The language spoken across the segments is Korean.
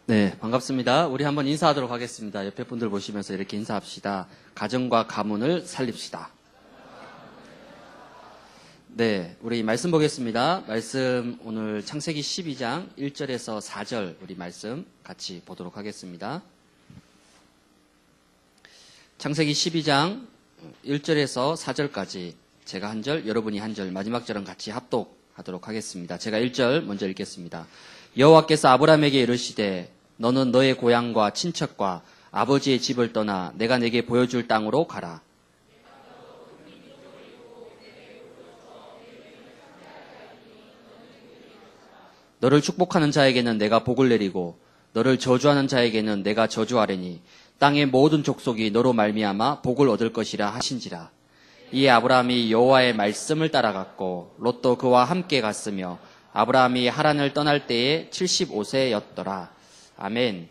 네, 반갑습니다. 우리 한번 인사하도록 하겠습니다. 옆에 분들 보시면서 이렇게 인사합시다. 가정과 가문을 살립시다. 네, 우리 말씀 보겠습니다. 말씀 오늘 창세기 12장 1절에서 4절 우리 말씀 같이 보도록 하겠습니다. 창세기 12장 1절에서 4절까지 제가 한 절, 여러분이 한 절, 마지막 절은 같이 합독하도록 하겠습니다. 제가 1절 먼저 읽겠습니다. 여호와께서 아브라함에게 이르시되 너는 너의 고향과 친척과 아버지의 집을 떠나 내가 내게 보여줄 땅으로 가라. 너를 축복하는 자에게는 내가 복을 내리고 너를 저주하는 자에게는 내가 저주하리니 땅의 모든 족속이 너로 말미암아 복을 얻을 것이라 하신지라. 이에 아브라함이 여호와의 말씀을 따라갔고 롯도 그와 함께 갔으며 아브라함이 하란을 떠날 때에 75세였더라. 아멘.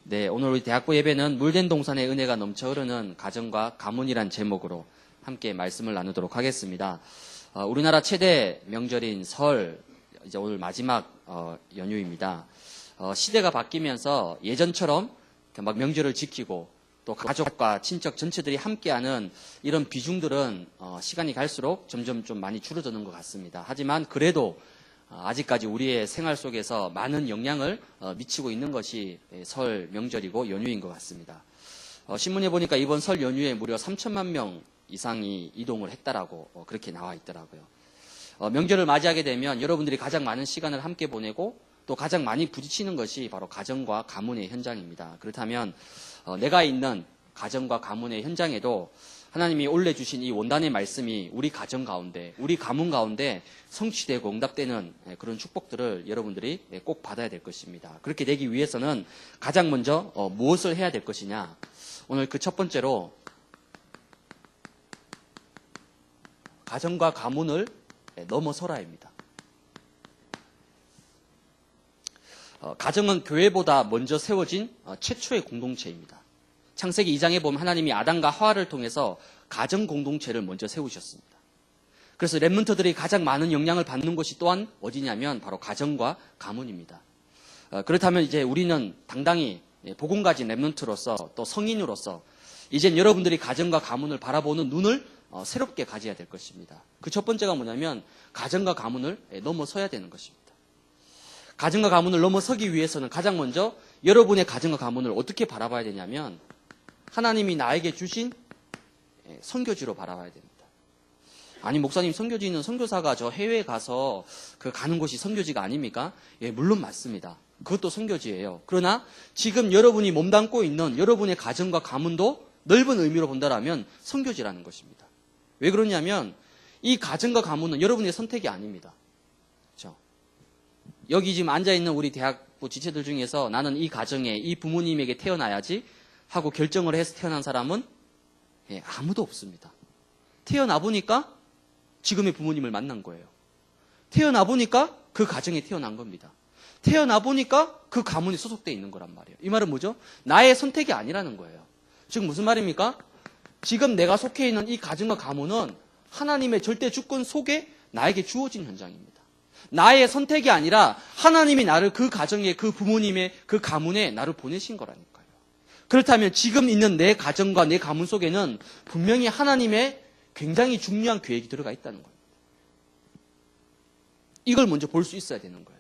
네, 오늘 우리 대학부 예배는 물된 동산의 은혜가 넘쳐 흐르는 가정과 가문이란 제목으로 함께 말씀을 나누도록 하겠습니다. 우리나라 최대 명절인 설, 이제 오늘 마지막 연휴입니다. 시대가 바뀌면서 예전처럼 막 명절을 지키고 또 가족과 친척 전체들이 함께하는 이런 비중들은 시간이 갈수록 점점 좀 많이 줄어드는 것 같습니다. 하지만 그래도 아직까지 우리의 생활 속에서 많은 영향을 미치고 있는 것이 설 명절이고 연휴인 것 같습니다. 신문에 보니까 이번 설 연휴에 무려 3천만 명 이상이 이동을 했다라고 그렇게 나와 있더라고요. 명절을 맞이하게 되면 여러분들이 가장 많은 시간을 함께 보내고 또 가장 많이 부딪히는 것이 바로 가정과 가문의 현장입니다. 그렇다면 내가 있는 가정과 가문의 현장에도 하나님이 올려주신 이 원단의 말씀이 우리 가정 가운데, 우리 가문 가운데 성취되고 응답되는 그런 축복들을 여러분들이 꼭 받아야 될 것입니다. 그렇게 되기 위해서는 가장 먼저 무엇을 해야 될 것이냐. 오늘 그 첫 번째로 가정과 가문을 넘어서라입니다. 가정은 교회보다 먼저 세워진 최초의 공동체입니다. 창세기 2장에 보면 하나님이 아담과 하와를 통해서 가정 공동체를 먼저 세우셨습니다. 그래서 렘넌트들이 가장 많은 영향을 받는 곳이 또한 어디냐면 바로 가정과 가문입니다. 그렇다면 이제 우리는 당당히 복음 가진 렘넌트로서 또 성인으로서 이젠 여러분들이 가정과 가문을 바라보는 눈을 새롭게 가져야 될 것입니다. 그 첫 번째가 뭐냐면 가정과 가문을 넘어서야 되는 것입니다. 가정과 가문을 넘어서기 위해서는 가장 먼저 여러분의 가정과 가문을 어떻게 바라봐야 되냐면 하나님이 나에게 주신 선교지로 바라봐야 됩니다. 아니 목사님 선교지는 선교사가 저 해외에 가서 그 가는 곳이 선교지가 아닙니까? 예, 물론 맞습니다. 그것도 선교지예요. 그러나 지금 여러분이 몸담고 있는 여러분의 가정과 가문도 넓은 의미로 본다라면 선교지라는 것입니다. 왜 그러냐면 이 가정과 가문은 여러분의 선택이 아닙니다. 그렇죠? 여기 지금 앉아있는 우리 대학부 지체들 중에서 나는 이 가정에 이 부모님에게 태어나야지 하고 결정을 해서 태어난 사람은 아무도 없습니다. 태어나 보니까 지금의 부모님을 만난 거예요. 태어나 보니까 그 가정에 태어난 겁니다. 태어나 보니까 그 가문에 소속되어 있는 거란 말이에요. 이 말은 뭐죠? 나의 선택이 아니라는 거예요. 지금 무슨 말입니까? 지금 내가 속해 있는 이 가정과 가문은 하나님의 절대 주권 속에 나에게 주어진 현장입니다. 나의 선택이 아니라 하나님이 나를 그 가정에 그 부모님의 그 가문에 나를 보내신 거라니까요. 그렇다면 지금 있는 내 가정과 내 가문 속에는 분명히 하나님의 굉장히 중요한 계획이 들어가 있다는 거예요. 이걸 먼저 볼 수 있어야 되는 거예요.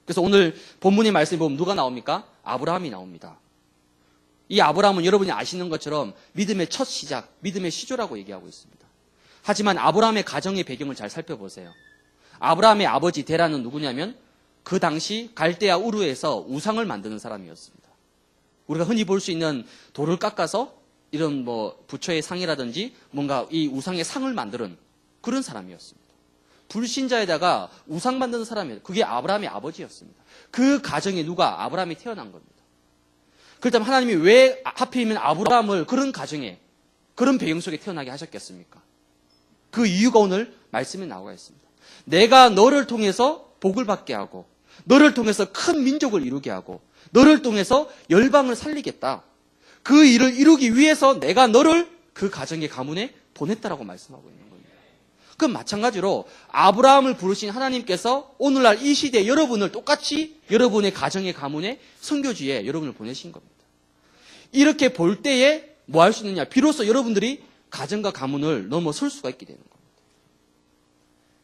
그래서 오늘 본문의 말씀에 보면 누가 나옵니까? 아브라함이 나옵니다. 이 아브라함은 여러분이 아시는 것처럼 믿음의 첫 시작, 믿음의 시조라고 얘기하고 있습니다. 하지만 아브라함의 가정의 배경을 잘 살펴보세요. 아브라함의 아버지 데라는 누구냐면 그 당시 갈대아 우르에서 우상을 만드는 사람이었습니다. 우리가 흔히 볼 수 있는 돌을 깎아서 이런 부처의 상이라든지 뭔가 이 우상의 상을 만드는 그런 사람이었습니다. 불신자에다가 우상 만드는 사람이에요. 그게 아브라함의 아버지였습니다. 그 가정에 누가 아브라함이 태어난 겁니다. 그렇다면 하나님이 왜 하필이면 아브라함을 그런 가정에 그런 배경 속에 태어나게 하셨겠습니까? 그 이유가 오늘 말씀에 나와 있습니다. 내가 너를 통해서 복을 받게 하고 너를 통해서 큰 민족을 이루게 하고 너를 통해서 열방을 살리겠다. 그 일을 이루기 위해서 내가 너를 그 가정의 가문에 보냈다라고 말씀하고 있는 겁니다. 그럼 마찬가지로 아브라함을 부르신 하나님께서 오늘날 이 시대에 여러분을 똑같이 여러분의 가정의 가문에 선교지에 여러분을 보내신 겁니다. 이렇게 볼 때에 뭐 할 수 있느냐? 비로소 여러분들이 가정과 가문을 넘어설 수가 있게 되는 겁니다.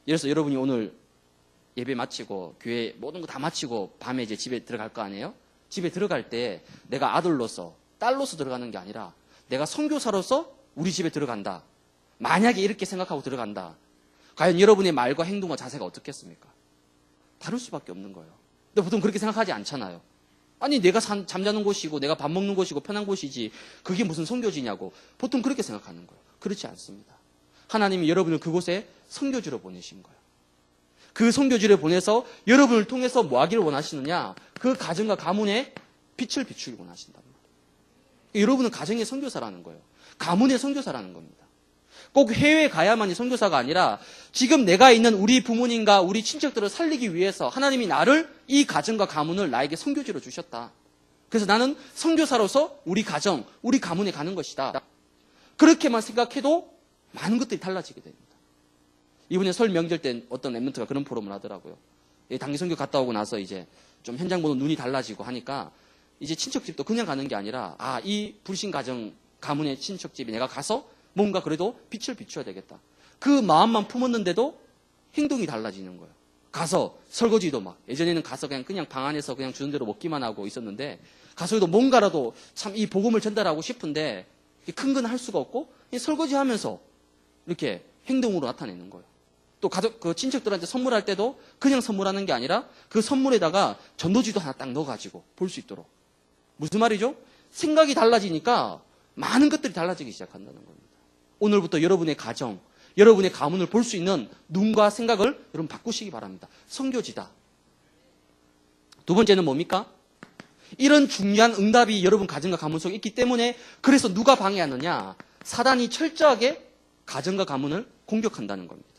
예를 들어서 여러분이 오늘 예배 마치고 교회 모든 거 다 마치고 밤에 이제 집에 들어갈 거 아니에요? 집에 들어갈 때 내가 아들로서 딸로서 들어가는 게 아니라 내가 선교사로서 우리 집에 들어간다. 만약에 이렇게 생각하고 들어간다. 과연 여러분의 말과 행동과 자세가 어떻겠습니까? 다를 수밖에 없는 거예요. 근데 보통 그렇게 생각하지 않잖아요. 아니 내가 잠자는 곳이고 내가 밥 먹는 곳이고 편한 곳이지 그게 무슨 선교지냐고 보통 그렇게 생각하는 거예요. 그렇지 않습니다. 하나님이 여러분을 그곳에 선교지로 보내신 거예요. 그 선교지를 보내서 여러분을 통해서 뭐 하기를 원하시느냐? 그 가정과 가문에 빛을 비추기 원하신단 말이에요. 여러분은 가정의 선교사라는 거예요. 가문의 선교사라는 겁니다. 꼭 해외에 가야만이 선교사가 아니라 지금 내가 있는 우리 부모님과 우리 친척들을 살리기 위해서 하나님이 나를 이 가정과 가문을 나에게 선교지로 주셨다. 그래서 나는 선교사로서 우리 가정, 우리 가문에 가는 것이다. 그렇게만 생각해도 많은 것들이 달라지게 됩니다. 이번에 설 명절 때 어떤 랩런트가 그런 포럼을 하더라고요. 단기 선교 갔다 오고 나서 이제 좀 현장 보는 눈이 달라지고 하니까 이제 친척집도 그냥 가는 게 아니라 이 불신 가정 가문의 친척집에 내가 가서 뭔가 그래도 빛을 비춰야 되겠다. 그 마음만 품었는데도 행동이 달라지는 거예요. 가서 설거지도 막 예전에는 가서 그냥 방 안에서 그냥 주는 대로 먹기만 하고 있었는데 가서도 뭔가라도 참 이 복음을 전달하고 싶은데 큰 건 할 수가 없고 설거지하면서 이렇게 행동으로 나타내는 거예요. 또 가족 그 친척들한테 선물할 때도 그냥 선물하는 게 아니라 그 선물에다가 전도지도 하나 딱 넣어가지고 볼 수 있도록. 무슨 말이죠? 생각이 달라지니까 많은 것들이 달라지기 시작한다는 겁니다. 오늘부터 여러분의 가정, 여러분의 가문을 볼 수 있는 눈과 생각을 여러분 바꾸시기 바랍니다. 선교지다. 두 번째는 뭡니까? 이런 중요한 응답이 여러분 가정과 가문 속에 있기 때문에 그래서 누가 방해하느냐? 사단이 철저하게 가정과 가문을 공격한다는 겁니다.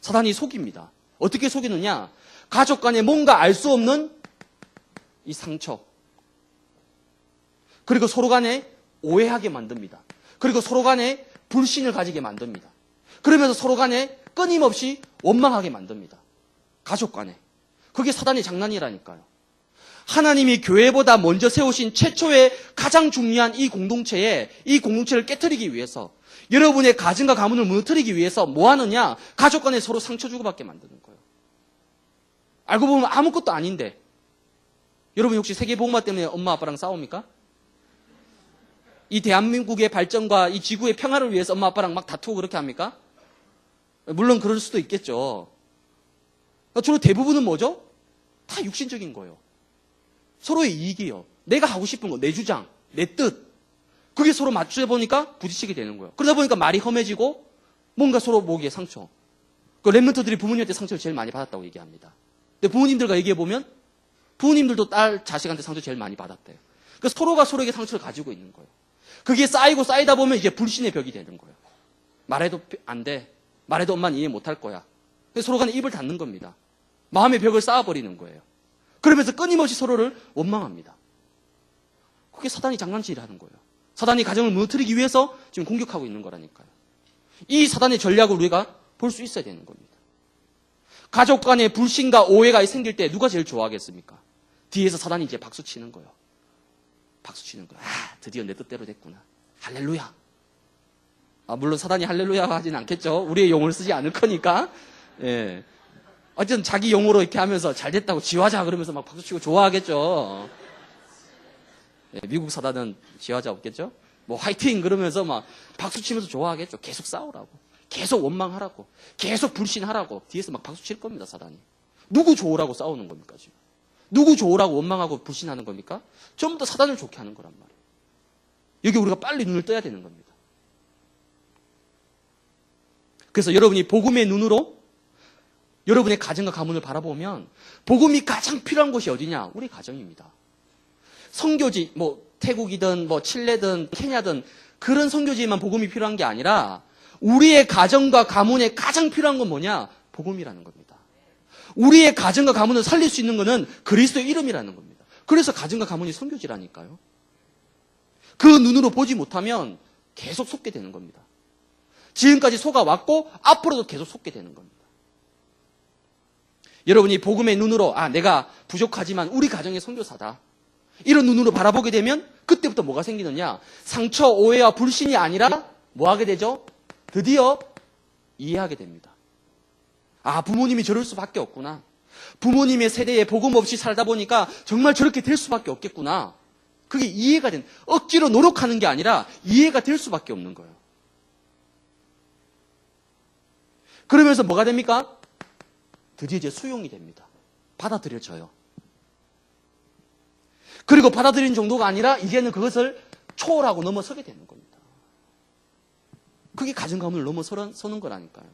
사단이 속입니다. 어떻게 속이느냐? 가족 간에 뭔가 알 수 없는 이 상처. 그리고 서로 간에 오해하게 만듭니다. 그리고 서로 간에 불신을 가지게 만듭니다. 그러면서 서로 간에 끊임없이 원망하게 만듭니다. 가족 간에. 그게 사단의 장난이라니까요. 하나님이 교회보다 먼저 세우신 최초의 가장 중요한 이 공동체를 깨트리기 위해서 여러분의 가정과 가문을 무너뜨리기 위해서 뭐 하느냐? 가족 간에 서로 상처 주고받게 만드는 거예요. 알고 보면 아무것도 아닌데 여러분 혹시 세계복음화 때문에 엄마 아빠랑 싸웁니까? 이 대한민국의 발전과 이 지구의 평화를 위해서 엄마 아빠랑 막 다투고 그렇게 합니까? 물론 그럴 수도 있겠죠. 주로 대부분은 뭐죠? 다 육신적인 거예요. 서로의 이익이요. 내가 하고 싶은 거, 내 주장, 내 뜻. 그게 서로 맞추다 보니까 부딪히게 되는 거예요. 그러다 보니까 말이 험해지고 뭔가 서로 목에 상처. 그 랩런트들이 부모님한테 상처를 제일 많이 받았다고 얘기합니다. 근데 부모님들과 얘기해보면 부모님들도 딸, 자식한테 상처 제일 많이 받았대요. 그래서 서로가 서로에게 상처를 가지고 있는 거예요. 그게 쌓이고 쌓이다 보면 이제 불신의 벽이 되는 거예요. 말해도 안 돼. 말해도 엄마는 이해 못할 거야. 그래서 서로 간에 입을 닫는 겁니다. 마음의 벽을 쌓아버리는 거예요. 그러면서 끊임없이 서로를 원망합니다. 그게 사단이 장난질하는 거예요. 사단이 가정을 무너뜨리기 위해서 지금 공격하고 있는 거라니까요. 이 사단의 전략을 우리가 볼 수 있어야 되는 겁니다. 가족 간에 불신과 오해가 생길 때 누가 제일 좋아하겠습니까? 뒤에서 사단이 이제 박수 치는 거예요. 박수 치는 거예요. 드디어 내 뜻대로 됐구나. 할렐루야. 물론 사단이 할렐루야 하진 않겠죠. 우리의 용어를 쓰지 않을 거니까. 예. 어쨌든 자기 용어로 이렇게 하면서 잘 됐다고 지화자 그러면서 막 박수 치고 좋아하겠죠. 예, 미국 사단은 지화자 없겠죠? 뭐 화이팅 그러면서 막 박수 치면서 좋아하겠죠. 계속 싸우라고. 계속 원망하라고. 계속 불신하라고. 뒤에서 막 박수 칠 겁니다, 사단이. 누구 좋으라고 싸우는 겁니까, 지금? 누구 좋으라고 원망하고 불신하는 겁니까? 전부 다 사단을 좋게 하는 거란 말이에요. 여기 우리가 빨리 눈을 떠야 되는 겁니다. 그래서 여러분이 복음의 눈으로 여러분의 가정과 가문을 바라보면 복음이 가장 필요한 곳이 어디냐? 우리 가정입니다. 선교지, 뭐 태국이든 뭐 칠레든 케냐든 그런 선교지에만 복음이 필요한 게 아니라 우리의 가정과 가문에 가장 필요한 건 뭐냐? 복음이라는 겁니다. 우리의 가정과 가문을 살릴 수 있는 것은 그리스도의 이름이라는 겁니다. 그래서 가정과 가문이 선교지라니까요. 그 눈으로 보지 못하면 계속 속게 되는 겁니다. 지금까지 속아왔고 앞으로도 계속 속게 되는 겁니다. 여러분이 복음의 눈으로 내가 부족하지만 우리 가정의 선교사다. 이런 눈으로 바라보게 되면 그때부터 뭐가 생기느냐? 상처, 오해와 불신이 아니라 뭐 하게 되죠? 드디어 이해하게 됩니다. 부모님이 저럴 수밖에 없구나. 부모님의 세대에 복음 없이 살다 보니까 정말 저렇게 될 수밖에 없겠구나. 그게 이해가 된, 억지로 노력하는 게 아니라 이해가 될 수밖에 없는 거예요. 그러면서 뭐가 됩니까? 드디어 이제 수용이 됩니다. 받아들여져요. 그리고 받아들이는 정도가 아니라 이제는 그것을 초월하고 넘어서게 되는 겁니다. 그게 가정가문을 넘어서는 거라니까요.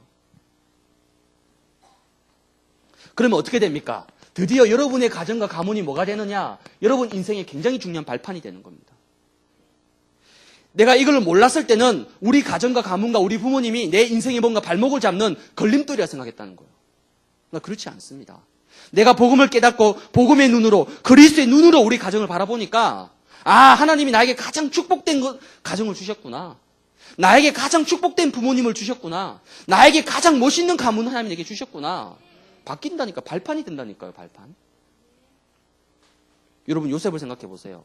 그러면 어떻게 됩니까? 드디어 여러분의 가정과 가문이 뭐가 되느냐? 여러분 인생에 굉장히 중요한 발판이 되는 겁니다. 내가 이걸 몰랐을 때는 우리 가정과 가문과 우리 부모님이 내 인생에 뭔가 발목을 잡는 걸림돌이라 생각했다는 거예요. 그러나 그렇지 않습니다. 내가 복음을 깨닫고 복음의 눈으로, 그리스도의 눈으로 우리 가정을 바라보니까 하나님이 나에게 가장 축복된 가정을 주셨구나. 나에게 가장 축복된 부모님을 주셨구나. 나에게 가장 멋있는 가문 하나님이 내게 주셨구나. 바뀐다니까. 발판이 된다니까요. 발판. 여러분 요셉을 생각해 보세요.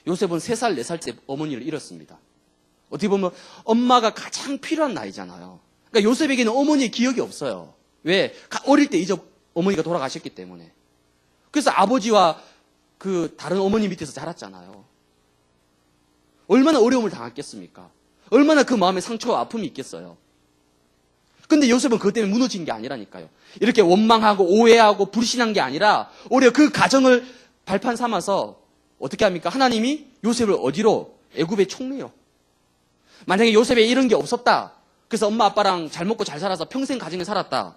요셉은 3살, 4살 때 어머니를 잃었습니다. 어떻게 보면 엄마가 가장 필요한 나이잖아요. 그러니까 요셉에게는 어머니의 기억이 없어요. 왜? 어릴 때 어머니가 돌아가셨기 때문에. 그래서 아버지와 그 다른 어머니 밑에서 자랐잖아요. 얼마나 어려움을 당했겠습니까? 얼마나 그 마음에 상처와 아픔이 있겠어요. 근데 요셉은 그것 때문에 무너진 게 아니라니까요. 이렇게 원망하고 오해하고 불신한 게 아니라 오히려 그 가정을 발판 삼아서 어떻게 합니까? 하나님이 요셉을 어디로? 애굽의 총리로. 만약에 요셉에 이런 게 없었다. 그래서 엄마 아빠랑 잘 먹고 잘 살아서 평생 가정에 살았다.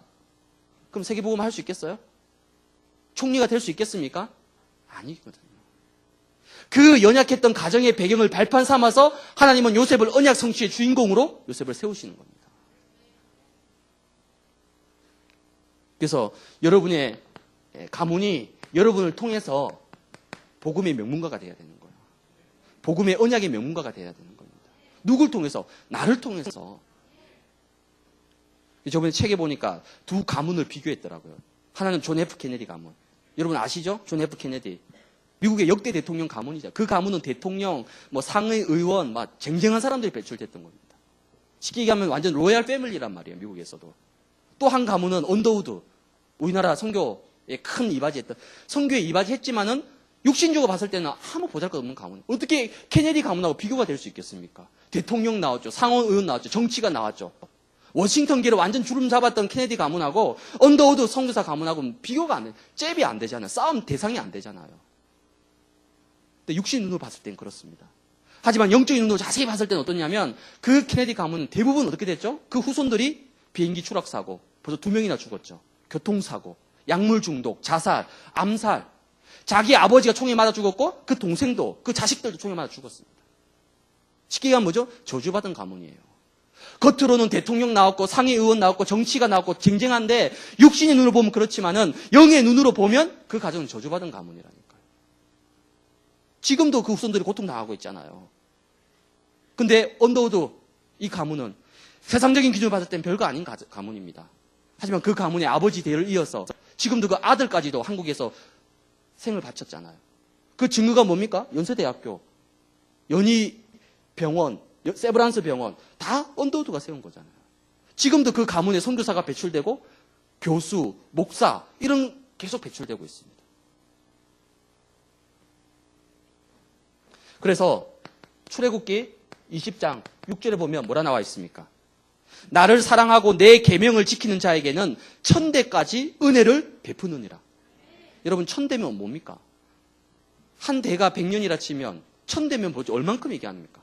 그럼 세계복음 할 수 있겠어요? 총리가 될 수 있겠습니까? 아니거든요. 그 연약했던 가정의 배경을 발판 삼아서 하나님은 요셉을 언약 성취의 주인공으로 요셉을 세우시는 겁니다. 그래서 여러분의 가문이 여러분을 통해서 복음의 명문가가 되어야 되는 거예요. 복음의 언약의 명문가가 되어야 되는 겁니다. 누굴 통해서? 나를 통해서. 저번에 책에 보니까 두 가문을 비교했더라고요. 하나는 존 F 케네디 가문. 여러분 아시죠? 존 F 케네디. 미국의 역대 대통령 가문이죠. 그 가문은 대통령, 상의 의원, 쟁쟁한 사람들이 배출됐던 겁니다. 쉽게 얘기하면 완전 로얄 패밀리란 말이에요. 미국에서도. 또 한 가문은 언더우드. 우리나라 선교에 큰 이바지했던. 선교에 이바지했지만은 육신적으로 봤을 때는 아무 보잘것없는 가문. 어떻게 케네디 가문하고 비교가 될 수 있겠습니까? 대통령 나왔죠. 상원 의원 나왔죠. 정치가 나왔죠. 워싱턴계를 완전 주름 잡았던 케네디 가문하고 언더우드 선교사 가문하고는 비교가 안 돼. 잽이 안 되잖아요. 싸움 대상이 안 되잖아요. 근데 육신 눈으로 봤을 땐 그렇습니다. 하지만 영적인 눈으로 자세히 봤을 때는 어떠냐면 그 케네디 가문은 대부분 어떻게 됐죠? 그 후손들이 비행기 추락사고 벌써 2명이나 죽었죠. 교통사고, 약물 중독, 자살, 암살. 자기 아버지가 총에 맞아 죽었고 그 동생도 그 자식들도 총에 맞아 죽었습니다. 쉽게 얘기하면 뭐죠? 저주받은 가문이에요. 겉으로는 대통령 나왔고 상위 의원 나왔고 정치가 나왔고 쟁쟁한데 육신의 눈으로 보면 그렇지만은 영의 눈으로 보면 그 가정은 저주받은 가문이라니까요. 지금도 그 후손들이 고통당하고 있잖아요. 근데 언더우드 이 가문은 세상적인 기준을 봤을 땐 별거 아닌 가문입니다. 하지만 그 가문의 아버지 대를 이어서 지금도 그 아들까지도 한국에서 생을 바쳤잖아요. 그 증거가 뭡니까? 연세대학교, 연희병원, 세브란스 병원 다 언더우드가 세운 거잖아요. 지금도 그 가문에 선교사가 배출되고 교수, 목사 이런 계속 배출되고 있습니다. 그래서 출애굽기 20장 6절에 보면 뭐라 나와 있습니까? 나를 사랑하고 내 계명을 지키는 자에게는 천대까지 은혜를 베푸느니라. 여러분 천대면 뭡니까? 한 대가 100년이라 치면 천대면 뭐죠? 얼만큼 얘기합니까?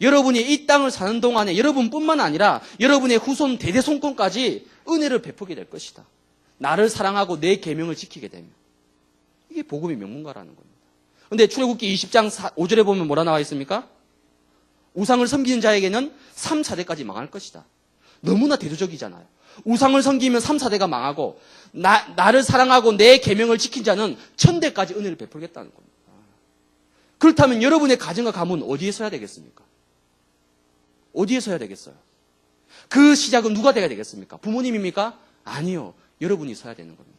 여러분이 이 땅을 사는 동안에 여러분뿐만 아니라 여러분의 후손 대대손권까지 은혜를 베푸게 될 것이다. 나를 사랑하고 내 계명을 지키게 되면. 이게 복음의 명문가라는 겁니다. 그런데 출애굽기 20장 5절에 보면 뭐라 나와 있습니까? 우상을 섬기는 자에게는 3, 4대까지 망할 것이다. 너무나 대조적이잖아요. 우상을 섬기면 3, 4대가 망하고 나를 사랑하고 내 계명을 지킨 자는 1000대까지 은혜를 베풀겠다는 겁니다. 그렇다면 여러분의 가정과 가문 어디에 서야 되겠습니까? 어디에 서야 되겠어요? 그 시작은 누가 돼야 되겠습니까? 부모님입니까? 아니요. 여러분이 서야 되는 겁니다.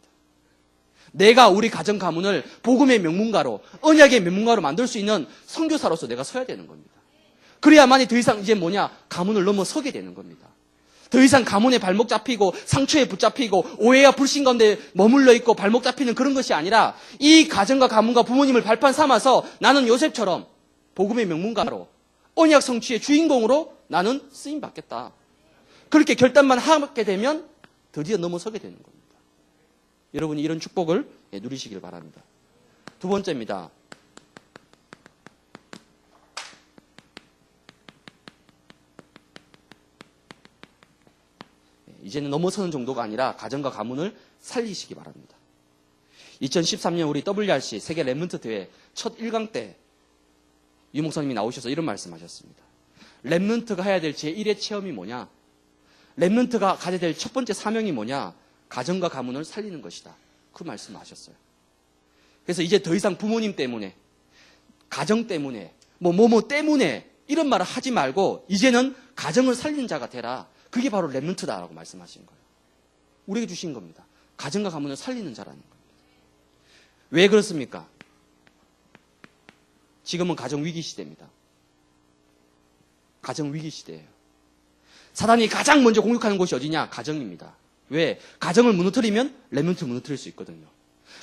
내가 우리 가정 가문을 복음의 명문가로, 언약의 명문가로 만들 수 있는 선교사로서 내가 서야 되는 겁니다. 그래야만이 더 이상 이제 가문을 넘어서게 되는 겁니다. 더 이상 가문에 발목 잡히고 상처에 붙잡히고 오해와 불신 가운데 머물러 있고 발목 잡히는 그런 것이 아니라 이 가정과 가문과 부모님을 발판 삼아서 나는 요셉처럼 복음의 명문가로 언약 성취의 주인공으로 나는 쓰임 받겠다. 그렇게 결단만 하게 되면 드디어 넘어서게 되는 겁니다. 여러분이 이런 축복을 누리시길 바랍니다. 두 번째입니다. 이제는 넘어서는 정도가 아니라 가정과 가문을 살리시기 바랍니다. 2013년 우리 WRC 세계 렘넌트 대회 첫 1강 때 유 목사님이 나오셔서 이런 말씀하셨습니다. 렘넌트가 해야 될 제1의 체험이 뭐냐? 렘넌트가 가져야 될 첫 번째 사명이 뭐냐? 가정과 가문을 살리는 것이다. 그 말씀을 하셨어요. 그래서 이제 더 이상 부모님 때문에, 가정 때문에, 뭐 때문에 이런 말을 하지 말고 이제는 가정을 살리는 자가 되라. 그게 바로 렘넌트다라고 말씀하신 거예요. 우리에게 주신 겁니다. 가정과 가문을 살리는 자라는 겁니다. 왜 그렇습니까? 지금은 가정 위기 시대입니다. 가정 위기 시대예요. 사단이 가장 먼저 공격하는 곳이 어디냐? 가정입니다. 왜? 가정을 무너뜨리면 렘넌트를 무너뜨릴 수 있거든요.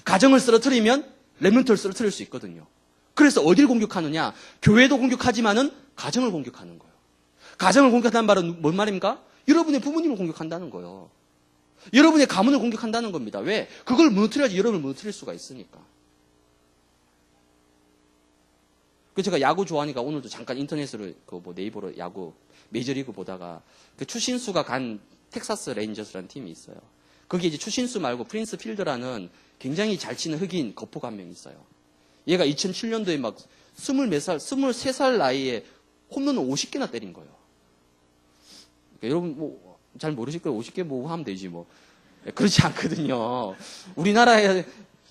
가정을 쓰러뜨리면 렘넌트를 쓰러뜨릴 수 있거든요. 그래서 어디를 공격하느냐? 교회도 공격하지만은 가정을 공격하는 거예요. 가정을 공격한다는 말은 뭔 말입니까? 여러분의 부모님을 공격한다는 거예요. 여러분의 가문을 공격한다는 겁니다. 왜? 그걸 무너뜨려야지 여러분을 무너뜨릴 수가 있으니까. 그래서 제가 야구 좋아하니까 오늘도 잠깐 인터넷으로 네이버로 야구 메이저리그 보다가 그 추신수가 간 텍사스 레인저스라는 팀이 있어요. 거기에 이제 추신수 말고 프린스 필더라는 굉장히 잘 치는 흑인 거포가 한 명 있어요. 얘가 2007년도에 막 23살 나이에 홈런을 50개나 때린 거예요. 그러니까 여러분 잘 모르실 거예요. 50개 하면 되지 뭐. 그렇지 않거든요.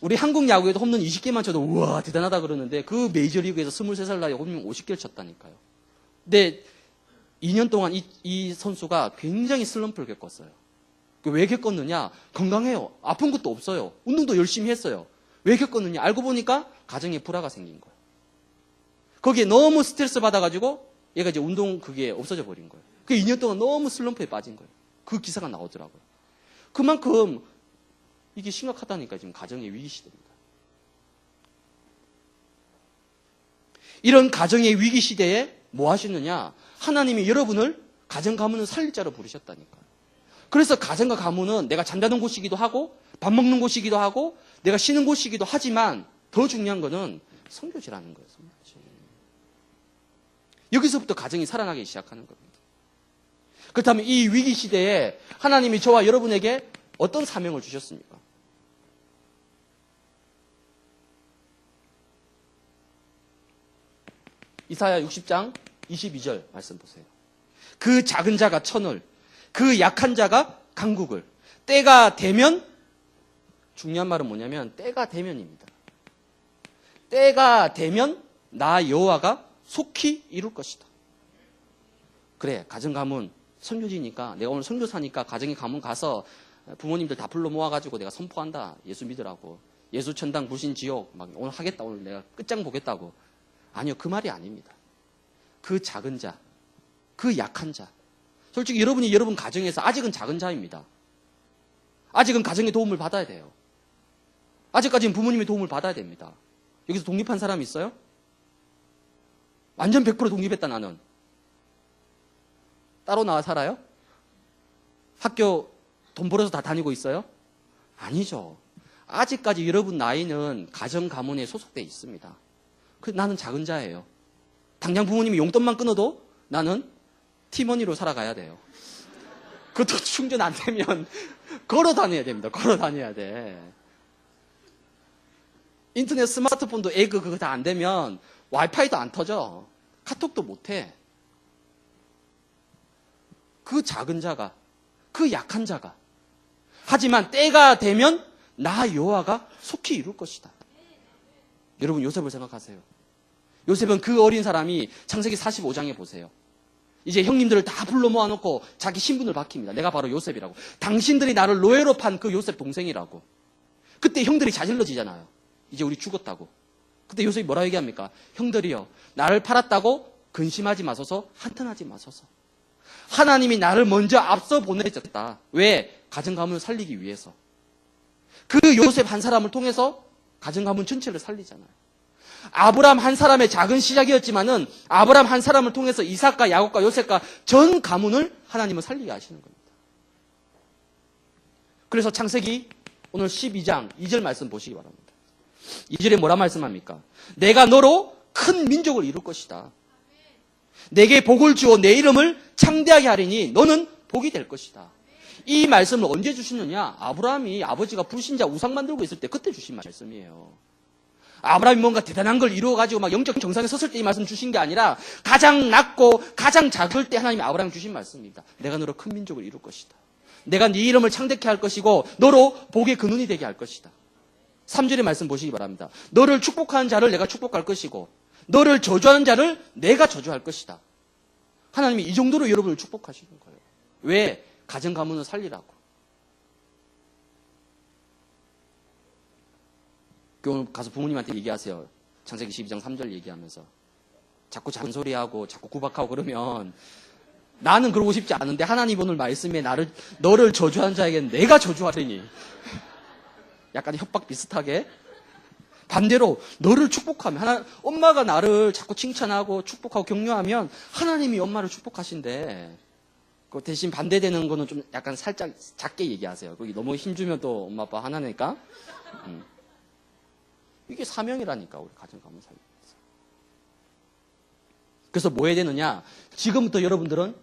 우리 한국 야구에도 홈런 20개만 쳐도 우와 대단하다 그러는데 그 메이저리그에서 23살 나이에 홈런 50개를 쳤다니까요. 근데 2년 동안 이 선수가 굉장히 슬럼프를 겪었어요. 왜 겪었느냐? 건강해요. 아픈 것도 없어요. 운동도 열심히 했어요. 왜 겪었느냐? 알고 보니까 가정에 불화가 생긴 거예요. 거기에 너무 스트레스 받아가지고 얘가 이제 운동 그게 없어져 버린 거예요. 그 2년 동안 너무 슬럼프에 빠진 거예요. 그 기사가 나오더라고요. 그만큼 이게 심각하다니까 지금 가정의 위기 시대입니다. 이런 가정의 위기 시대에 뭐 하시느냐? 하나님이 여러분을 가정 가문을 살릴 자로 부르셨다니까요. 그래서 가정과 가문은 내가 잠자는 곳이기도 하고 밥 먹는 곳이기도 하고 내가 쉬는 곳이기도 하지만 더 중요한 거는 선교지라는 거예요. 선교지. 여기서부터 가정이 살아나기 시작하는 겁니다. 그렇다면 이 위기 시대에 하나님이 저와 여러분에게 어떤 사명을 주셨습니까? 이사야 60장 22절 말씀 보세요. 그 작은 자가 천을, 그 약한 자가 강국을, 때가 되면, 중요한 말은 뭐냐면 때가 되면입니다. 때가 되면 나 여호와가 속히 이룰 것이다. 그래, 가정 가문 선교지니까 내가 오늘 선교사니까 가정의 가문 가서 부모님들 다 불러 모아가지고 내가 선포한다. 예수 믿으라고. 예수 천당 불신 지옥 막 오늘 하겠다. 오늘 내가 끝장 보겠다고. 아니요, 그 말이 아닙니다. 그 작은 자, 그 약한 자. 솔직히 여러분이 여러분 가정에서 아직은 작은 자입니다. 아직은 가정의 도움을 받아야 돼요. 아직까지는 부모님의 도움을 받아야 됩니다. 여기서 독립한 사람 있어요? 완전 100% 독립했다 나는. 따로 나와 살아요? 학교 돈 벌어서 다 다니고 있어요? 아니죠. 아직까지 여러분 나이는 가정 가문에 소속돼 있습니다. 나는 작은 자예요. 당장 부모님이 용돈만 끊어도 나는 티머니로 살아가야 돼요. 그것도 충전 안 되면 걸어 다녀야 됩니다. 걸어 다녀야 돼. 인터넷 스마트폰도 에그 그거 다 안 되면 와이파이도 안 터져. 카톡도 못 해. 그 작은 자가, 그 약한 자가. 하지만 때가 되면 나 여호와가 속히 이룰 것이다. 여러분 요셉을 생각하세요. 요셉은 그 어린 사람이 창세기 45장에 보세요. 이제 형님들을 다 불러 모아놓고 자기 신분을 밝힙니다. 내가 바로 요셉이라고. 당신들이 나를 노예로 판 그 요셉 동생이라고. 그때 형들이 자질러지잖아요. 이제 우리 죽었다고. 그때 요셉이 뭐라 얘기합니까? 형들이여, 나를 팔았다고 근심하지 마소서, 한탄하지 마소서. 하나님이 나를 먼저 앞서 보내셨다. 왜? 가정 가문을 살리기 위해서. 그 요셉 한 사람을 통해서 가정 가문 전체를 살리잖아요. 아브라함 한 사람의 작은 시작이었지만은 아브라함 한 사람을 통해서 이삭과 야곱과 요셉과 전 가문을 하나님은 살리게 하시는 겁니다. 그래서 창세기 오늘 12장 2절 말씀 보시기 바랍니다. 2절에 뭐라 말씀합니까? 내가 너로 큰 민족을 이룰 것이다. 내게 복을 주어 내 이름을 창대하게 하리니 너는 복이 될 것이다. 이 말씀을 언제 주시느냐? 아브라함이 아버지가 불신자 우상 만들고 있을 때 그때 주신 말씀이에요. 아브라함이 뭔가 대단한 걸 이루어가지고 막 영적 정상에 섰을 때 이 말씀 주신 게 아니라 가장 낮고 가장 작을 때 하나님이 아브라함이 주신 말씀입니다. 내가 너로 큰 민족을 이룰 것이다. 내가 네 이름을 창대케 할 것이고 너로 복의 근원이 되게 할 것이다. 3절의 말씀 보시기 바랍니다. 너를 축복하는 자를 내가 축복할 것이고 너를 저주하는 자를 내가 저주할 것이다. 하나님이 이 정도로 여러분을 축복하시는 거예요. 왜? 가정 가문을 살리라고. 오늘 가서 부모님한테 얘기하세요. 창세기 12장 3절 얘기하면서. 자꾸 잔소리하고 자꾸 구박하고 그러면 나는 그러고 싶지 않은데 하나님 오늘 말씀에 너를 저주하는 자에게는 내가 저주하리니. 약간 협박 비슷하게. 반대로 너를 축복하면 엄마가 나를 자꾸 칭찬하고 축복하고 격려하면 하나님이 엄마를 축복하신대. 그 대신 반대되는 거는 좀 약간 살짝 작게 얘기하세요. 거기 너무 힘주면 또 엄마 아빠 화나니까. 이게 사명이라니까 우리 가정 가문 살기 위해서. 그래서 뭐 해야 되느냐? 지금부터 여러분들은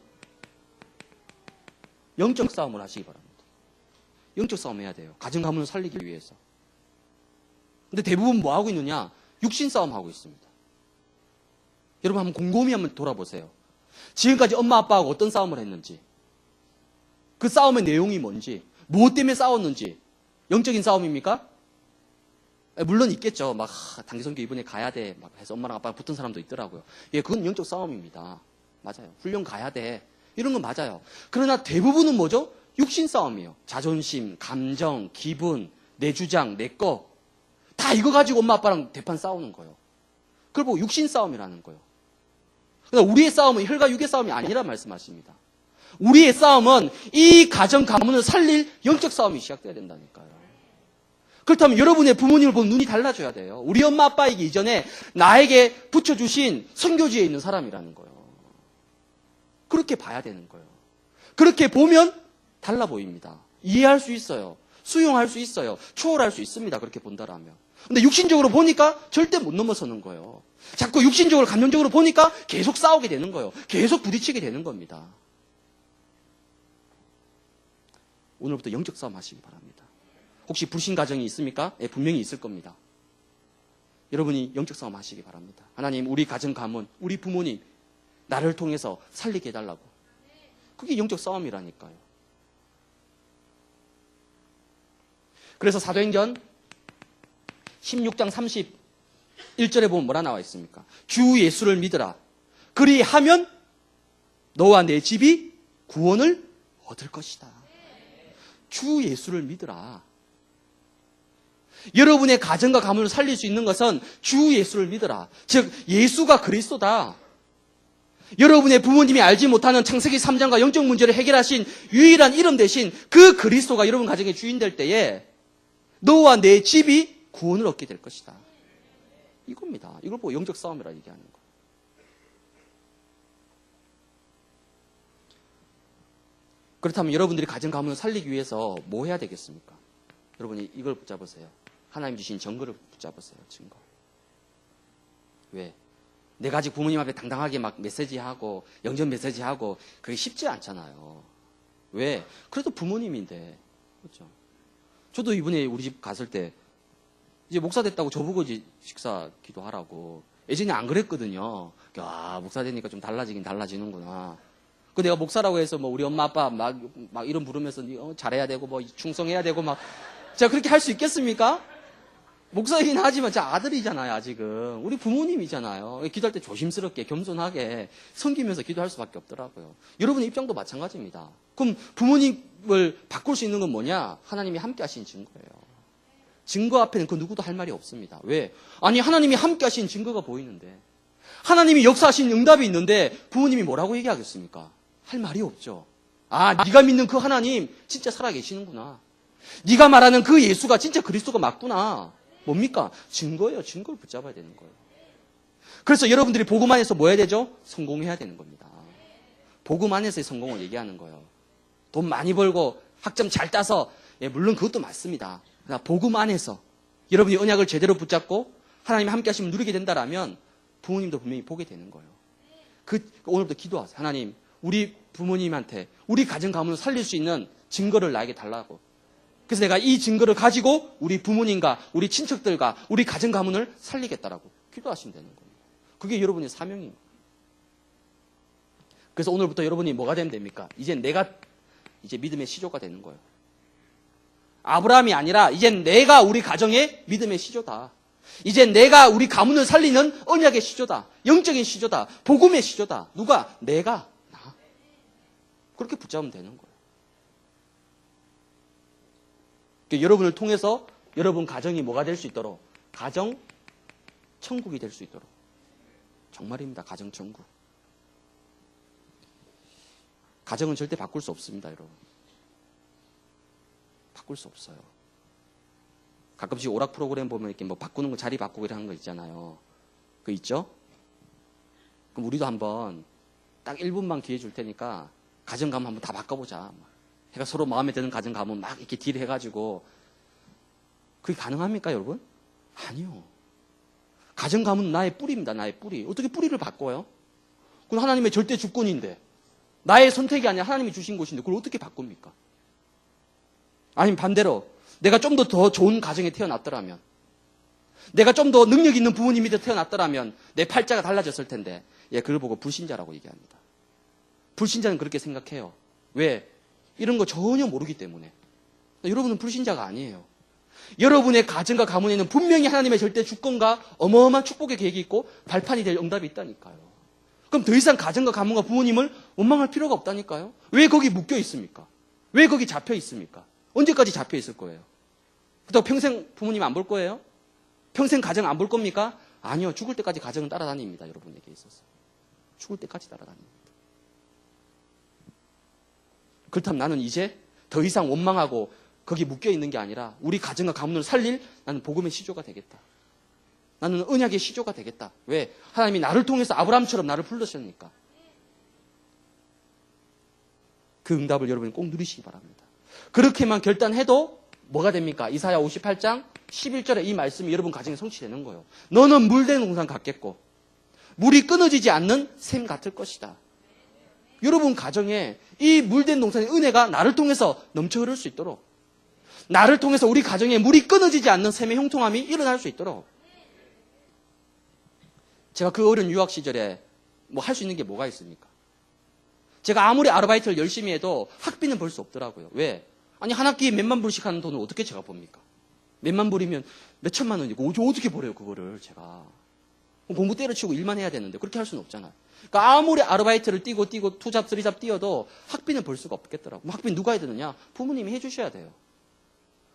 영적 싸움을 하시기 바랍니다. 영적 싸움 해야 돼요. 가정 가문을 살리기 위해서. 근데 대부분 뭐 하고 있느냐? 육신 싸움 하고 있습니다. 여러분 한번 곰곰이 한번 돌아보세요. 지금까지 엄마 아빠하고 어떤 싸움을 했는지, 그 싸움의 내용이 뭔지, 무엇 때문에 싸웠는지. 영적인 싸움입니까? 물론 있겠죠. 막 단기선교 이번에 가야 돼 막 해서 엄마랑 아빠가 붙은 사람도 있더라고요. 예, 그건 영적 싸움입니다. 맞아요. 훈련 가야 돼. 이런 건 맞아요. 그러나 대부분은 뭐죠? 육신 싸움이에요. 자존심, 감정, 기분, 내 주장, 내 거. 다 이거 가지고 엄마 아빠랑 대판 싸우는 거예요. 그걸 보고 육신 싸움이라는 거예요. 그러나 우리의 싸움은 혈과 육의 싸움이 아니라 말씀하십니다. 우리의 싸움은 이 가정 가문을 살릴 영적 싸움이 시작돼야 된다니까요. 그렇다면 여러분의 부모님을 보면 눈이 달라져야 돼요. 우리 엄마 아빠이기 이전에 나에게 붙여주신 선교지에 있는 사람이라는 거예요. 그렇게 봐야 되는 거예요. 그렇게 보면 달라 보입니다. 이해할 수 있어요. 수용할 수 있어요. 초월할 수 있습니다. 그렇게 본다라면. 근데 육신적으로 보니까 절대 못 넘어서는 거예요. 자꾸 육신적으로 감정적으로 보니까 계속 싸우게 되는 거예요. 계속 부딪히게 되는 겁니다. 오늘부터 영적 싸움 하시기 바랍니다. 혹시 불신 가정이 있습니까? 예, 분명히 있을 겁니다. 여러분이 영적 싸움 하시기 바랍니다. 하나님, 우리 가정 가문, 우리 부모님, 나를 통해서 살리게 해달라고. 그게 영적 싸움이라니까요. 그래서 사도행전 16장 31절에 보면 뭐라 나와 있습니까? 주 예수를 믿으라. 그리하면 너와 내 집이 구원을 얻을 것이다. 주 예수를 믿으라. 여러분의 가정과 가문을 살릴 수 있는 것은 주 예수를 믿으라. 즉 예수가 그리스도다. 여러분의 부모님이 알지 못하는 창세기 3장과 영적 문제를 해결하신 유일한 이름 대신 그 그리스도가 여러분 가정의 주인 될 때에 너와 내 집이 구원을 얻게 될 것이다. 이겁니다. 이걸 보고 영적 싸움이라 얘기하는 거예요. 그렇다면 여러분들이 가정 가문을 살리기 위해서 뭐 해야 되겠습니까? 여러분이 이걸 붙잡으세요. 하나님 주신 증거를 붙잡으세요. 증거. 왜? 내가 아직 부모님 앞에 당당하게 막 메시지하고 영전 메시지하고 그게 쉽지 않잖아요. 왜? 그래도 부모님인데. 그렇죠? 저도 이번에 우리 집 갔을 때 이제 목사 됐다고 저보고 이제 식사 기도하라고. 예전에 안 그랬거든요. 야, 목사 되니까 좀 달라지긴 달라지는구나. 그 내가 목사라고 해서 뭐 우리 엄마 아빠 막 이름 부르면서 잘해야 되고 뭐 충성해야 되고 막 제가 그렇게 할 수 있겠습니까? 목사이긴 하지만 제 아들이잖아요, 아직은. 우리 부모님이잖아요. 기도할 때 조심스럽게, 겸손하게 섬기면서 기도할 수밖에 없더라고요. 여러분의 입장도 마찬가지입니다. 그럼 부모님을 바꿀 수 있는 건 뭐냐? 하나님이 함께 하신 증거예요. 증거 앞에는 그 누구도 할 말이 없습니다. 왜? 아니, 하나님이 함께 하신 증거가 보이는데, 하나님이 역사하신 응답이 있는데 부모님이 뭐라고 얘기하겠습니까? 할 말이 없죠. 아, 네가 믿는 그 하나님 진짜 살아계시는구나. 네가 말하는 그 예수가 진짜 그리스도가 맞구나. 뭡니까? 증거예요. 증거를 붙잡아야 되는 거예요. 그래서 여러분들이 복음 안에서 뭐 해야 되죠? 성공해야 되는 겁니다. 복음 안에서의 성공을 얘기하는 거예요. 돈 많이 벌고 학점 잘 따서, 예, 물론 그것도 맞습니다. 그러나 복음 안에서 여러분이 언약을 제대로 붙잡고 하나님이 함께 하시면 누리게 된다라면 부모님도 분명히 보게 되는 거예요. 오늘부터 기도하세요. 하나님, 우리 부모님한테 우리 가정 가문을 살릴 수 있는 증거를 나에게 달라고. 그래서 내가 이 증거를 가지고 우리 부모님과 우리 친척들과 우리 가정 가문을 살리겠다라고 기도하시면 되는 겁니다. 그게 여러분의 사명입니다. 그래서 오늘부터 여러분이 뭐가 되면 됩니까? 이제 내가 믿음의 시조가 되는 거예요. 아브라함이 아니라 이젠 내가 우리 가정의 믿음의 시조다. 이제 내가 우리 가문을 살리는 언약의 시조다. 영적인 시조다. 복음의 시조다. 누가? 내가. 나. 그렇게 붙잡으면 되는 거예요. 그러니까 여러분을 통해서 여러분 가정이 뭐가 될 수 있도록, 가정 천국이 될 수 있도록. 정말입니다. 가정 천국. 가정은 절대 바꿀 수 없습니다, 여러분. 바꿀 수 없어요. 가끔씩 오락 프로그램 보면 이렇게 뭐 바꾸는 거, 자리 바꾸고 이러는 거 있잖아요. 그거 있죠? 그럼 우리도 한번 딱 1분만 기회 줄 테니까 가정 가문 한번 다 바꿔보자. 해가 서로 마음에 드는 가정 가문 막 이렇게 딜 해가지고. 그게 가능합니까, 여러분? 아니요. 가정 가문은 나의 뿌리입니다, 나의 뿌리. 어떻게 뿌리를 바꿔요? 그건 하나님의 절대 주권인데. 나의 선택이 아니라 하나님이 주신 것인데 그걸 어떻게 바꿉니까? 아니면 반대로 내가 좀 더 좋은 가정에 태어났더라면, 내가 좀 더 능력 있는 부모님 밑에 태어났더라면 내 팔자가 달라졌을 텐데, 예, 그걸 보고 불신자라고 얘기합니다. 불신자는 그렇게 생각해요. 왜? 이런 거 전혀 모르기 때문에. 여러분은 불신자가 아니에요. 여러분의 가정과 가문에는 분명히 하나님의 절대 주권과 어마어마한 축복의 계획이 있고 발판이 될 응답이 있다니까요. 그럼 더 이상 가정과 가문과 부모님을 원망할 필요가 없다니까요. 왜 거기 묶여 있습니까? 왜 거기 잡혀 있습니까? 언제까지 잡혀 있을 거예요? 그렇다고 평생 부모님 안 볼 거예요? 평생 가정 안 볼 겁니까? 아니요. 죽을 때까지 가정은 따라다닙니다. 여러분에게 있어서. 죽을 때까지 따라다닙니다. 그렇다면 나는 이제 더 이상 원망하고 거기 묶여 있는 게 아니라 우리 가정과 가문을 살릴 나는 복음의 시조가 되겠다. 나는 언약의 시조가 되겠다. 왜? 하나님이 나를 통해서 아브라함처럼 나를 불러주셨으니까. 그 응답을 여러분이 꼭 누리시기 바랍니다. 그렇게만 결단해도 뭐가 됩니까? 이사야 58장 11절에 이 말씀이 여러분 가정에 성취되는 거예요. 너는 물된 동산 같겠고 물이 끊어지지 않는 샘 같을 것이다. 여러분 가정에 이 물된 동산의 은혜가 나를 통해서 넘쳐 흐를 수 있도록, 나를 통해서 우리 가정에 물이 끊어지지 않는 샘의 형통함이 일어날 수 있도록. 제가 그 어려운 유학 시절에 뭐 할 수 있는 게 뭐가 있습니까? 제가 아무리 아르바이트를 열심히 해도 학비는 벌 수 없더라고요. 왜? 아니, 한 학기에 몇만 불씩 하는 돈을 어떻게 제가 봅니까? 몇만 불이면 몇 천만 원이고, 어떻게 벌어요, 그거를 제가. 공부 때려치고 일만 해야 되는데, 그렇게 할 수는 없잖아요. 그러니까 아무리 아르바이트를 뛰고, 투잡, 쓰리잡 뛰어도 학비는 벌 수가 없겠더라고요. 학비는 누가 해야 되느냐? 부모님이 해주셔야 돼요.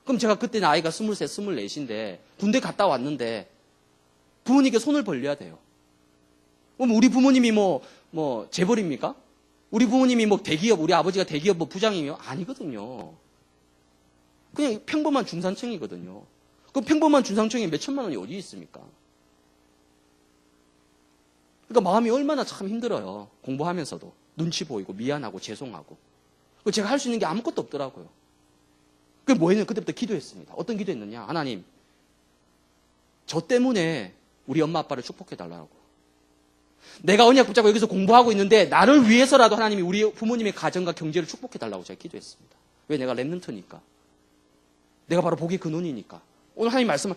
그럼 제가 그때 나이가 23, 24인데, 군대 갔다 왔는데, 부모님께 손을 벌려야 돼요. 그럼 우리 부모님이 재벌입니까? 우리 부모님이 대기업, 우리 아버지가 대기업 부장이며? 아니거든요. 그냥 평범한 중산층이거든요. 그 평범한 중산층에 몇 천만 원이 어디 있습니까? 그러니까 마음이 얼마나 참 힘들어요. 공부하면서도. 눈치 보이고, 미안하고, 죄송하고. 제가 할 수 있는 게 아무것도 없더라고요. 그게 뭐였냐면 그때부터 기도했습니다. 어떤 기도했느냐? 하나님, 저 때문에 우리 엄마 아빠를 축복해달라고. 내가 언약 붙잡고 여기서 공부하고 있는데 나를 위해서라도 하나님이 우리 부모님의 가정과 경제를 축복해달라고 제가 기도했습니다. 왜? 내가 랩런트니까. 내가 바로 복의 근원이니까. 오늘 하나님 말씀은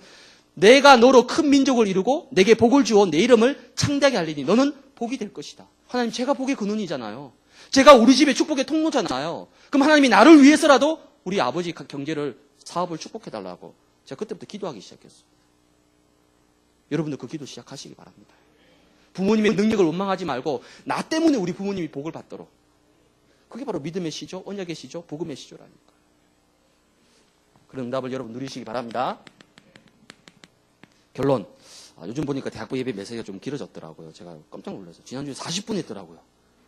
내가 너로 큰 민족을 이루고 내게 복을 주어 내 이름을 창대하게 알리니 너는 복이 될 것이다. 하나님, 제가 복의 근원이잖아요. 제가 우리 집의 축복의 통로잖아요. 그럼 하나님이 나를 위해서라도 우리 아버지 경제를, 사업을 축복해달라고 제가 그때부터 기도하기 시작했어요. 여러분들 그 기도 시작하시기 바랍니다. 부모님의 능력을 원망하지 말고 나 때문에 우리 부모님이 복을 받도록. 그게 바로 믿음의 시조, 언약의 시조, 복음의 시조라니까. 그런 응답을 여러분 누리시기 바랍니다. 결론. 요즘 보니까 대학부 예배 메시지가 좀 길어졌더라고요. 제가 깜짝 놀라서. 지난주에 40분 했더라고요.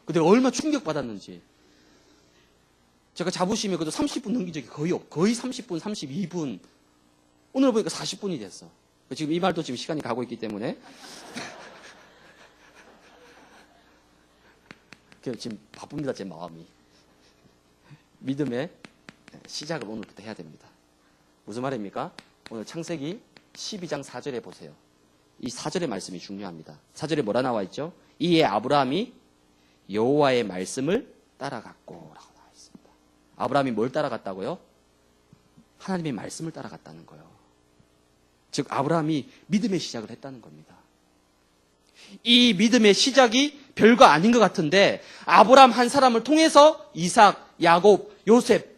근데 얼마나 충격받았는지. 제가 자부심이 그래도 30분 넘긴 적이 거의 30분, 32분. 오늘 보니까 40분이 됐어. 지금 이 말도 지금 시간이 가고 있기 때문에. 지금 바쁩니다, 제 마음이. 믿음의 시작을 오늘부터 해야 됩니다. 무슨 말입니까? 오늘 창세기 12장 4절에 보세요. 이 4절의 말씀이 중요합니다. 4절에 뭐라 나와 있죠? 이에 아브라함이 여호와의 말씀을 따라갔고 라고 나와 있습니다. 아브라함이 뭘 따라갔다고요? 하나님의 말씀을 따라갔다는 거예요. 즉 아브라함이 믿음의 시작을 했다는 겁니다. 이 믿음의 시작이 별거 아닌 것 같은데 아브라함 한 사람을 통해서 이삭, 야곱, 요셉,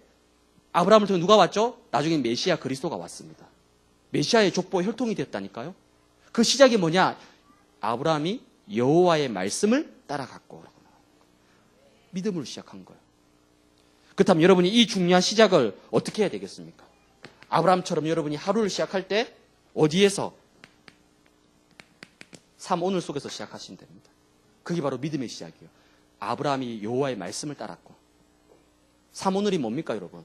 아브라함을 통해 누가 왔죠? 나중에 메시아 그리스도가 왔습니다. 메시아의 족보의 혈통이 됐다니까요. 그 시작이 뭐냐? 아브라함이 여호와의 말씀을 따라갔고 믿음으로 시작한 거예요. 그렇다면 여러분이 이 중요한 시작을 어떻게 해야 되겠습니까? 아브라함처럼 여러분이 하루를 시작할 때 어디에서? 삶 오늘 속에서 시작하시면 됩니다. 그게 바로 믿음의 시작이에요. 아브라함이 여호와의 말씀을 따랐고. 삶 오늘이 뭡니까 여러분?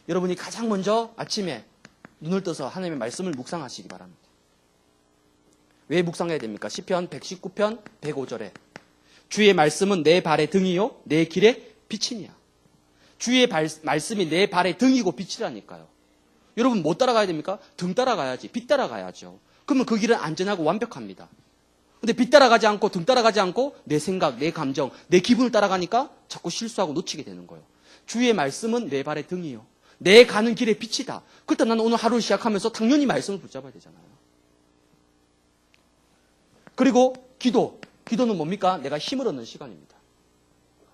여러분이 가장 먼저 아침에 눈을 떠서 하나님의 말씀을 묵상하시기 바랍니다. 왜 묵상해야 됩니까? 시편 119편 105절에 주의 말씀은 내 발의 등이요 내 길의 빛이니라. 주의 말씀이 내 발의 등이고 빛이라니까요. 여러분 뭐 따라가야 됩니까? 등 따라가야지. 빛 따라가야죠. 그러면 그 길은 안전하고 완벽합니다. 근데 빛 따라가지 않고 등 따라가지 않고 내 생각, 내 감정, 내 기분을 따라가니까 자꾸 실수하고 놓치게 되는 거예요. 주의 말씀은 내 발의 등이요. 내 가는 길의 빛이다. 그렇다면 나는 오늘 하루를 시작하면서 당연히 말씀을 붙잡아야 되잖아요. 그리고 기도. 기도는 뭡니까? 내가 힘을 얻는 시간입니다.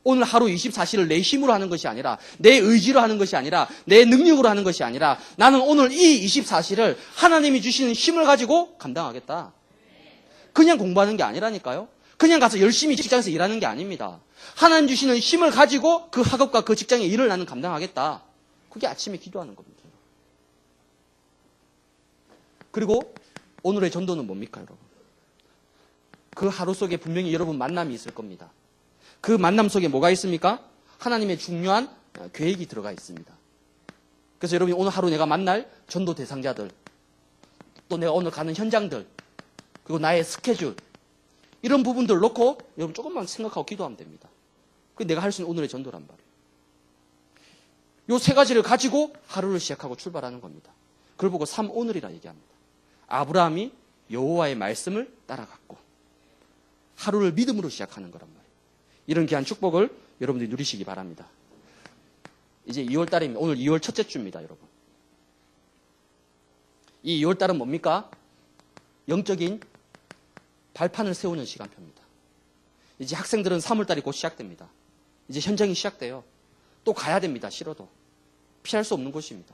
오늘 하루 24시를 내 힘으로 하는 것이 아니라 내 의지로 하는 것이 아니라 내 능력으로 하는 것이 아니라 나는 오늘 이 24시를 하나님이 주시는 힘을 가지고 감당하겠다. 그냥 공부하는 게 아니라니까요. 그냥 가서 열심히 직장에서 일하는 게 아닙니다. 하나님 주시는 힘을 가지고 그 학업과 그 직장의 일을 나는 감당하겠다. 그게 아침에 기도하는 겁니다. 그리고 오늘의 전도는 뭡니까, 여러분? 그 하루 속에 분명히 여러분 만남이 있을 겁니다. 그 만남 속에 뭐가 있습니까? 하나님의 중요한 계획이 들어가 있습니다. 그래서 여러분이 오늘 하루 내가 만날 전도 대상자들, 또 내가 오늘 가는 현장들, 그리고 나의 스케줄, 이런 부분들 놓고 여러분 조금만 생각하고 기도하면 됩니다. 그게 내가 할 수 있는 오늘의 전도란 말이에요. 요 세 가지를 가지고 하루를 시작하고 출발하는 겁니다. 그걸 보고 3오늘이라 얘기합니다. 아브라함이 여호와의 말씀을 따라갔고 하루를 믿음으로 시작하는 거란 말이에요. 이런 귀한 축복을 여러분들이 누리시기 바랍니다. 이제 2월달입니다. 오늘 2월 첫째 주입니다, 여러분. 이 2월달은 뭡니까? 영적인 발판을 세우는 시간표입니다. 이제 학생들은 3월달이 곧 시작됩니다. 이제 현장이 시작돼요. 또 가야 됩니다. 싫어도. 피할 수 없는 곳입니다.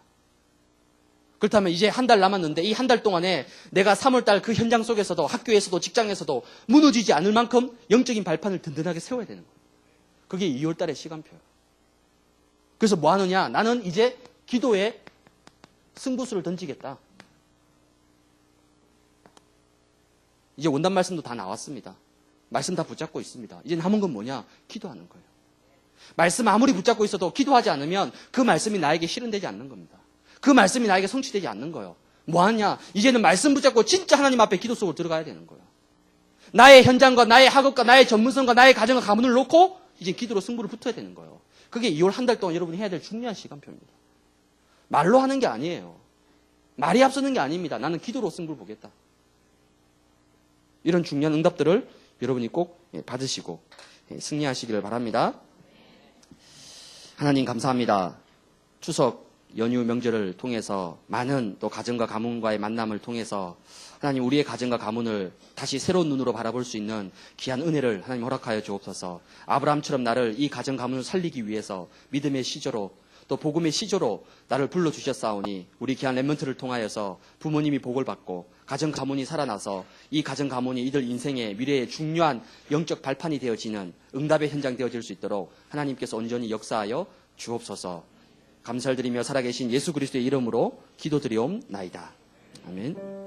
그렇다면 이제 한 달 남았는데 이 한 달 동안에 내가 3월달 그 현장 속에서도 학교에서도 직장에서도 무너지지 않을 만큼 영적인 발판을 든든하게 세워야 되는 거예요. 그게 2월달의 시간표예요. 그래서 뭐 하느냐? 나는 이제 기도에 승부수를 던지겠다. 이제 원단 말씀도 다 나왔습니다. 말씀 다 붙잡고 있습니다. 이제 남은 건 뭐냐? 기도하는 거예요. 말씀 아무리 붙잡고 있어도 기도하지 않으면 그 말씀이 나에게 실현되지 않는 겁니다. 그 말씀이 나에게 성취되지 않는 거예요. 뭐 하냐? 이제는 말씀 붙잡고 진짜 하나님 앞에 기도 속으로 들어가야 되는 거예요. 나의 현장과 나의 학업과 나의 전문성과 나의 가정과 가문을 놓고 이제 기도로 승부를 붙어야 되는 거예요. 그게 2월 한 달 동안 여러분이 해야 될 중요한 시간표입니다. 말로 하는 게 아니에요. 말이 앞서는 게 아닙니다. 나는 기도로 승부를 보겠다. 이런 중요한 응답들을 여러분이 꼭 받으시고 승리하시기를 바랍니다. 하나님 감사합니다. 추석 연휴 명절을 통해서 많은 또 가정과 가문과의 만남을 통해서 하나님 우리의 가정과 가문을 다시 새로운 눈으로 바라볼 수 있는 귀한 은혜를 하나님 허락하여 주옵소서. 아브라함처럼 나를 이 가정 가문을 살리기 위해서 믿음의 시조로 또 복음의 시조로 나를 불러주셨사오니 우리 귀한 렘넌트를 통하여서 부모님이 복을 받고 가정 가문이 살아나서 이 가정 가문이 이들 인생의 미래의 중요한 영적 발판이 되어지는 응답의 현장 되어질 수 있도록 하나님께서 온전히 역사하여 주옵소서. 감사를 드리며 살아계신 예수 그리스도의 이름으로 기도드리옵나이다. 아멘.